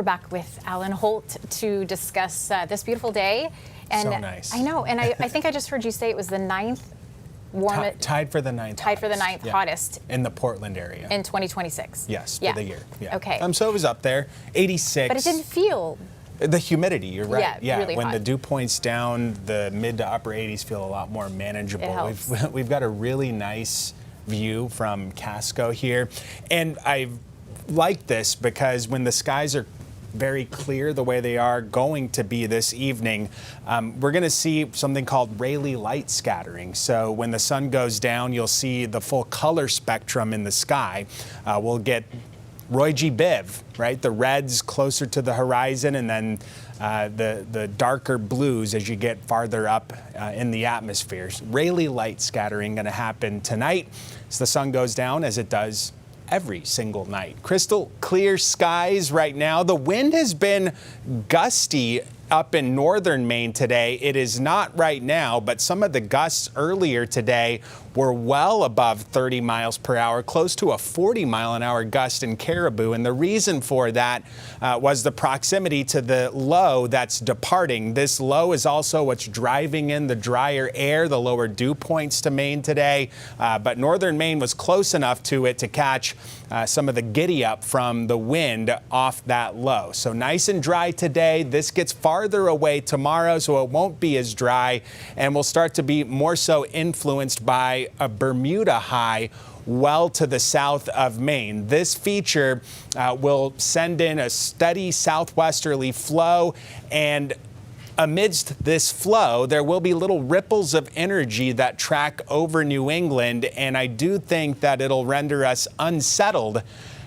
back with Alan Holt to discuss this beautiful day. And so nice. I know, and I think I just heard you say it was the ninth warmest. Tied for the ninth. Yeah. Hottest. In the Portland area. In 2026. Yes, for the year. Yeah. Okay. So it was up there, 86. But it didn't feel. The humidity, you're right. Yeah, really when hot. the dew point's down, the mid to upper 80s feel a lot more manageable. It helps. We've got a really nice view from Casco here. And I like this because when the skies are very clear the way they are going to be this evening, we're going to see something called Rayleigh light scattering. So when the sun goes down, you'll see the full color spectrum in the sky. We'll get Roy G. Biv, right? The reds closer to the horizon, and then the darker blues as you get farther up in the atmosphere. Rayleigh light scattering going to happen tonight as the sun goes down, as it does every single night. Crystal clear skies right now. The wind has been gusty up in northern Maine today. It is not right now, but some of the gusts earlier today were well above 30 miles per hour, close to a 40-mile-an-hour gust in Caribou. And the reason for that was the proximity to the low that's departing. This low is also what's driving in the drier air, the lower dew points to Maine today. But northern Maine was close enough to it to catch some of the giddy up from the wind off that low. So nice and dry today. This gets farther away tomorrow, so it won't be as dry, and will start to be more so influenced by a Bermuda high well to the south of Maine. This feature will send in a steady southwesterly flow, and amidst this flow, there will be little ripples of energy that track over New England, and I do think that it'll render us unsettled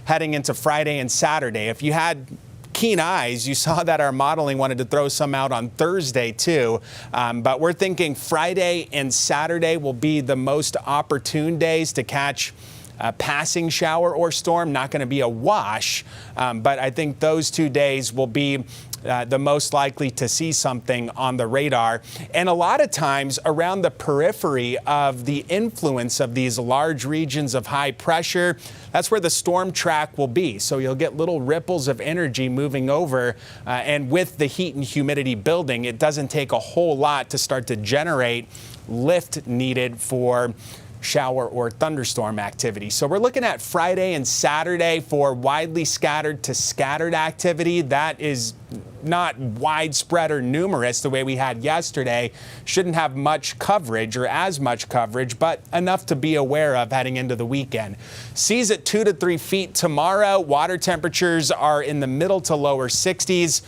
heading into Friday and Saturday. If you had keen eyes, you saw that our modeling wanted to throw some out on Thursday too, but we're thinking Friday and Saturday will be the most opportune days to catch a passing shower or storm. Not going to be a wash, but I think those 2 days will be the most likely to see something on the radar. And a lot of times around the periphery of the influence of these large regions of high pressure, that's where the storm track will be. So you'll get little ripples of energy moving over, and with the heat and humidity building, it doesn't take a whole lot to start to generate lift needed for shower or thunderstorm activity. So we're looking at Friday and Saturday for widely scattered to scattered activity. That is not widespread or numerous the way we had yesterday. Shouldn't have much coverage or as much coverage, but enough to be aware of heading into the weekend. Seas at 2 to 3 feet tomorrow. Water temperatures are in the middle to lower 60s.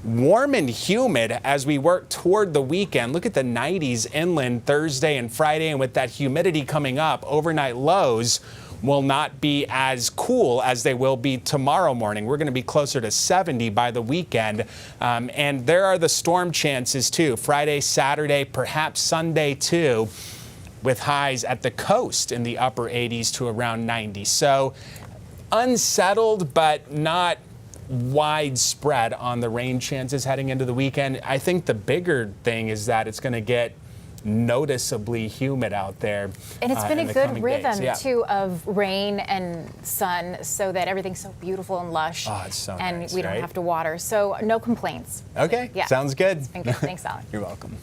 Warm and humid as we work toward the weekend. Look at the 90s inland Thursday and Friday, and with that humidity coming up, overnight lows will not be as cool as they will be tomorrow morning. We're going to be closer to 70 by the weekend. And there are the storm chances too. Friday, Saturday, perhaps Sunday too, with highs at the coast in the upper 80s to around 90. So unsettled, but not widespread on the rain chances heading into the weekend. I think the bigger thing is that it's going to get noticeably humid out there. And it's been a good rhythm too of rain and sun, so that everything's so beautiful and lush. Oh, it's so and nice, we don't right? have to water. So no complaints. Okay, Yeah. sounds good. It's been good. Thanks, Alan. You're welcome.